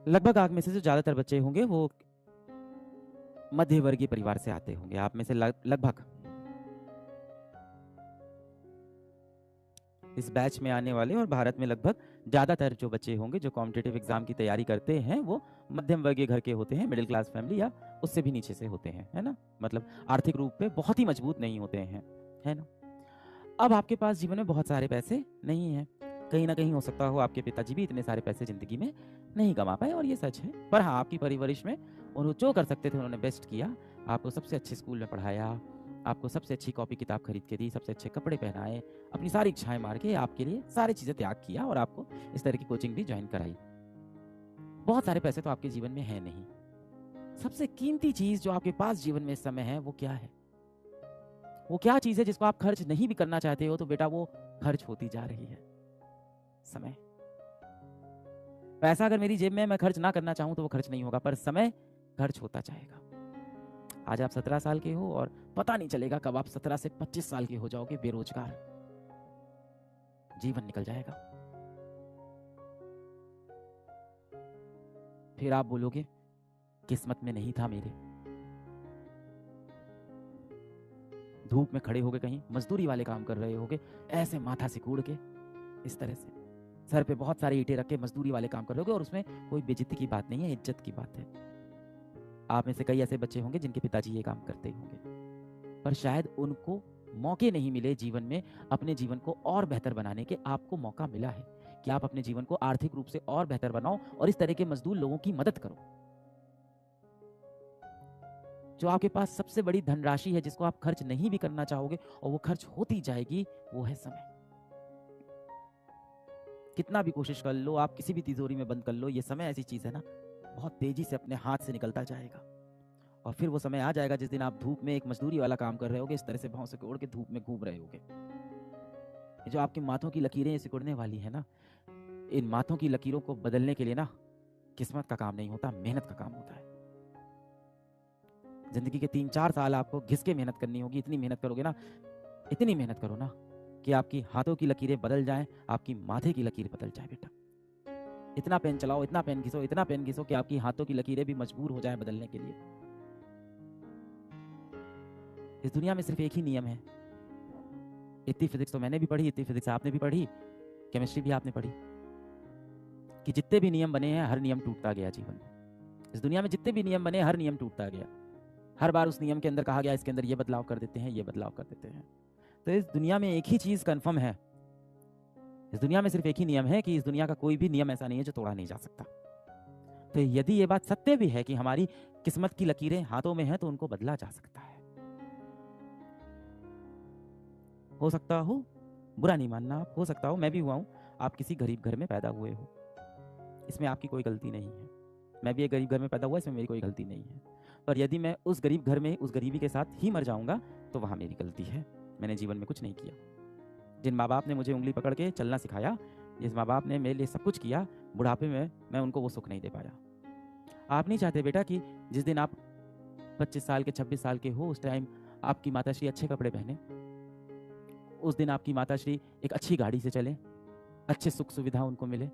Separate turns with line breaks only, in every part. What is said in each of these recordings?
लगभग आप में से जो ज़्यादातर बच्चे होंगे वो मध्य वर्गीय परिवार से आते होंगे। आप में से लगभग इस बैच में आने वाले और भारत में लगभग ज़्यादातर जो बच्चे होंगे जो कॉम्पिटिटिव एग्जाम की तैयारी करते हैं वो मध्यम वर्गीय घर के होते हैं, मिडिल क्लास फैमिली या उससे भी नीचे से होते हैं, है ना। मतलब आर्थिक रूप पे बहुत ही मजबूत नहीं होते हैं, है ना। अब आपके पास जीवन में बहुत सारे पैसे नहीं हैं, कहीं ना कहीं हो सकता हो आपके पिताजी भी इतने सारे पैसे जिंदगी में नहीं कमा पाए और ये सच है। पर हाँ, आपकी परवरिश में उन्होंने जो कर सकते थे उन्होंने बेस्ट किया। आपको सबसे अच्छे स्कूल में पढ़ाया, आपको सबसे अच्छी कॉपी किताब खरीद के दी, सबसे अच्छे कपड़े पहनाए, अपनी सारी इच्छाएं मार के आपके लिए सारी चीज़ें त्याग किया और आपको इस तरह की कोचिंग भी ज्वाइन कराई। बहुत सारे पैसे तो आपके जीवन में है नहीं। सबसे कीमती चीज़ जो आपके पास जीवन में इस समय है वो क्या है? वो क्या चीज़ है जिसको आप खर्च नहीं भी करना चाहते हो तो बेटा वो खर्च होती जा रही है? समय। पैसा अगर मेरी जेब में मैं खर्च ना करना चाहूं तो वो खर्च नहीं होगा, पर समय खर्च होता जाएगा। आज आप 17 साल के हो और पता नहीं चलेगा कब आप 17 से 25 साल के हो जाओगे बेरोजगार। जीवन निकल जाएगा। फिर आप बोलोगे किस्मत में नहीं था मेरे। धूप में खड़े होगे, कहीं मजदूरी वाले काम कर रहे होगे, ऐसे माथा सिकुड़ के इस तरह से सर पे बहुत सारे ईंटें रख के मजदूरी वाले काम कर रहे होगे और उसमें कोई बेइज्जती की बात नहीं है, इज्जत की बात है। आप में से कई ऐसे बच्चे होंगे जिनके पिताजी ये काम करते होंगे, पर शायद उनको मौके नहीं मिले जीवन में अपने जीवन को और बेहतर बनाने के। आपको मौका मिला है कि आप अपने जीवन को आर्थिक रूप से और बेहतर बनाओ और इस तरह के मजदूर लोगों की मदद करो। जो आपके पास सबसे बड़ी धनराशि है जिसको आप खर्च नहीं भी करना चाहोगे और वो खर्च होती जाएगी, वो है समय। कितना भी कोशिश कर लो, आप किसी भी तिजोरी में बंद कर लो, ये समय ऐसी चीज है ना, बहुत तेजी से अपने हाथ से निकलता जाएगा। और फिर वो समय आ जाएगा जिस दिन आप धूप में एक मजदूरी वाला काम कर रहे होगे, इस तरह से भौं से ओढ़ के धूप में घूम रहे होगे। जो आपकी माथों की लकीरें सिकुड़ने वाली है ना, इन माथों की लकीरों को बदलने के लिए ना किस्मत का काम नहीं होता, मेहनत का काम होता है। जिंदगी के 3-4 साल आपको घिस के मेहनत करनी होगी। इतनी मेहनत करोगे ना, इतनी मेहनत करो ना कि आपकी हाथों की लकीरें बदल जाएं, आपकी माथे की लकीर बदल जाए बेटा। इतना पेन चलाओ, इतना पेन घिसो, इतना पेन घिसो कि आपकी हाथों की लकीरें भी मजबूर हो जाए बदलने के लिए। इस दुनिया में सिर्फ एक ही नियम है। इतनी फिजिक्स तो मैंने भी पढ़ी, इतनी फिजिक्स आपने भी पढ़ी, केमिस्ट्री भी आपने पढ़ी, कि जितने भी नियम बने हैं हर नियम टूटता गया जीवन में। इस दुनिया में जितने भी नियम बने हर नियम टूटता गया। हर बार उस नियम के अंदर कहा गया इसके अंदर ये बदलाव कर देते हैं, ये बदलाव कर देते हैं। तो इस दुनिया में एक ही चीज कंफर्म है, इस दुनिया में सिर्फ एक ही नियम है कि इस दुनिया का कोई भी नियम ऐसा नहीं है जो तोड़ा नहीं जा सकता। तो यदि ये बात सत्य भी है कि हमारी किस्मत की लकीरें हाथों में हैं तो उनको बदला जा सकता है। हो सकता हो, बुरा नहीं मानना आप, हो सकता हो मैं भी हुआ हूं, आप किसी गरीब घर में पैदा हुए हो, इसमें आपकी कोई गलती नहीं है। मैं भी एक गरीब घर में पैदा हुआ, इसमें मेरी कोई गलती नहीं है। पर यदि मैं उस गरीब घर में उस गरीबी के साथ ही मर जाऊंगा तो वहां मेरी गलती है। मैंने जीवन में कुछ नहीं किया। जिन माँ बाप ने मुझे उंगली पकड़ के चलना सिखाया, जिस माँ बाप ने मेरे लिए सब कुछ किया, बुढ़ापे में मैं उनको वो सुख नहीं दे पाया। आप नहीं चाहते बेटा कि जिस दिन आप 25 साल के 26 साल के हो उस टाइम आपकी माताश्री अच्छे कपड़े पहने, उस दिन आपकी माताश्री एक अच्छी गाड़ी से चले, अच्छे सुख सुविधा उनको मिले,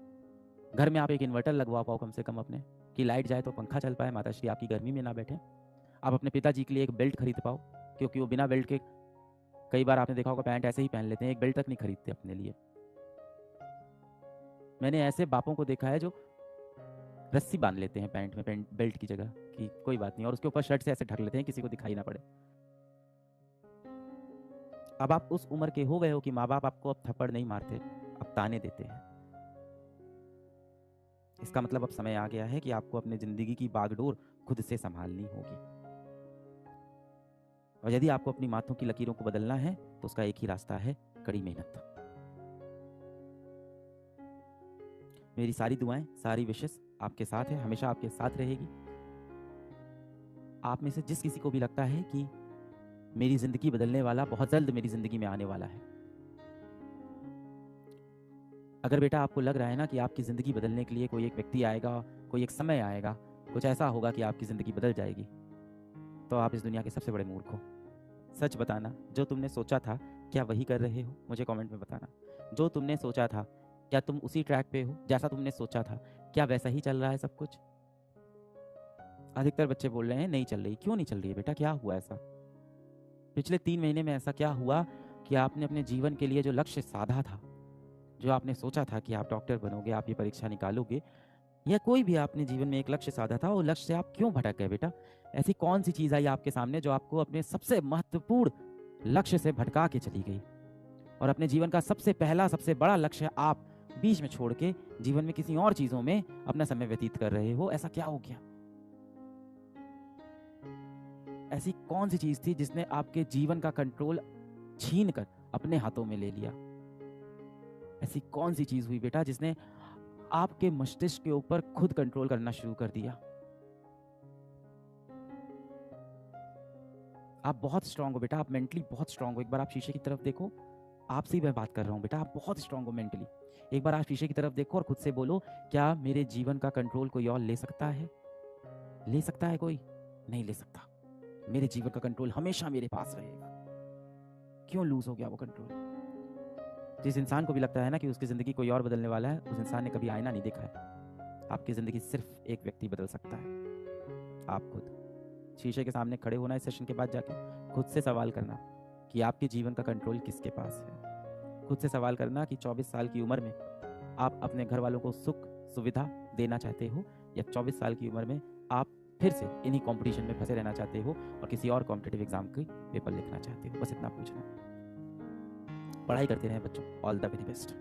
घर में आप एक इन्वर्टर लगवा पाओ कम से कम अपने, कि लाइट जाए तो पंखा चल पाए, माताश्री आपकी गर्मी में ना बैठे। आप अपने पिताजी के लिए एक बेल्ट खरीद पाओ, क्योंकि वो बिना बेल्ट के, कई बार आपने देखा होगा पैंट ऐसे ही पहन लेते हैं, एक बेल्ट तक नहीं खरीदते अपने लिए। मैंने ऐसे बापों को देखा है जो रस्सी बांध लेते हैं पैंट में, पैंट बेल्ट की जगह, कि कोई बात नहीं, और उसके ऊपर शर्ट से ऐसे ढक लेते हैं किसी को दिखाई ना पड़े। अब आप उस उम्र के हो गए हो कि माँ बाप आपको अब थप्पड़ नहीं मारते, अब ताने देते हैं। इसका मतलब अब समय आ गया है कि आपको अपनी जिंदगी की बागडोर खुद से संभालनी होगी। और यदि आपको अपनी माथों की लकीरों को बदलना है तो उसका एक ही रास्ता है, कड़ी मेहनत। मेरी सारी दुआएं, सारी विशेष आपके साथ है, हमेशा आपके साथ रहेगी। आप में से जिस किसी को भी लगता है कि मेरी जिंदगी बदलने वाला बहुत जल्द मेरी जिंदगी में आने वाला है, अगर बेटा आपको लग रहा है ना कि आपकी ज़िंदगी बदलने के लिए कोई एक व्यक्ति आएगा, कोई एक समय आएगा, कुछ ऐसा होगा कि आपकी ज़िंदगी बदल जाएगी, तो आप इस दुनिया के सबसे बड़े मूर्ख हो। सच बताना, जो तुमने सोचा था क्या वही कर रहे हो? मुझे कमेंट में बताना। जो तुमने सोचा था क्या तुम उसी ट्रैक पे हो जैसा तुमने सोचा था? क्या वैसा ही चल रहा है सब कुछ? अधिकतर बच्चे बोल रहे हैं नहीं चल रही। क्यों नहीं चल रही है बेटा? क्या हुआ ऐसा? पिछले 3 महीने में ऐसा क्या हुआ कि आपने अपने जीवन के लिए जो लक्ष्य साधा था, जो आपने सोचा था कि आप डॉक्टर बनोगे, आप ये परीक्षा निकालोगे, या कोई भी आपने जीवन में एक लक्ष्य साधा था, वो लक्ष्य से आप क्यों भटक गए बेटा? ऐसी कौन सी चीज़ आई आपके सामने जो आपको अपने सबसे महत्वपूर्ण लक्ष्य से भटका के चली गई, और अपने जीवन का सबसे पहला सबसे बड़ा लक्ष्य आप बीच में छोड़ के जीवन में किसी और चीज़ों में अपना समय व्यतीत कर रहे हो? ऐसा क्या हो गया? ऐसी कौन सी चीज़ थी जिसने आपके जीवन का कंट्रोल छीन कर अपने हाथों में ले लिया? ऐसी कौन सी चीज़ हुई बेटा जिसने आपके मस्तिष्क के ऊपर खुद कंट्रोल करना शुरू कर दिया? आप बहुत स्ट्रांग हो बेटा, आप मेंटली बहुत स्ट्रांग हो। एक बार आप शीशे की तरफ देखो, आपसे ही मैं बात कर रहा हूँ बेटा, आप बहुत स्ट्रांग हो मेंटली। एक बार आप शीशे की तरफ देखो और खुद से बोलो, क्या मेरे जीवन का कंट्रोल कोई और ले सकता है? ले सकता है कोई? नहीं ले सकता। मेरे जीवन का कंट्रोल हमेशा मेरे पास रहेगा। क्यों लूज हो गया वो कंट्रोल? जिस इंसान को भी लगता है ना कि उसकी ज़िंदगी कोई और बदलने वाला है, उस इंसान ने कभी आईना नहीं देखा है। आपकी ज़िंदगी सिर्फ एक व्यक्ति बदल सकता है, आप खुद। शीशे के सामने खड़े होना इस सेशन के बाद जाके, खुद से सवाल करना कि आपके जीवन का कंट्रोल किसके पास है। खुद से सवाल करना कि 24 साल की उम्र में आप अपने घर वालों को सुख सुविधा देना चाहते हो, या 24 साल की उम्र में आप फिर से इन्हीं कॉम्पिटिशन में फंसे रहना चाहते हो और किसी और कॉम्पिटिटिव एग्जाम की पेपर लिखना चाहते हो। बस इतना पूछना। पढ़ाई करते रहें बच्चों। All the very best.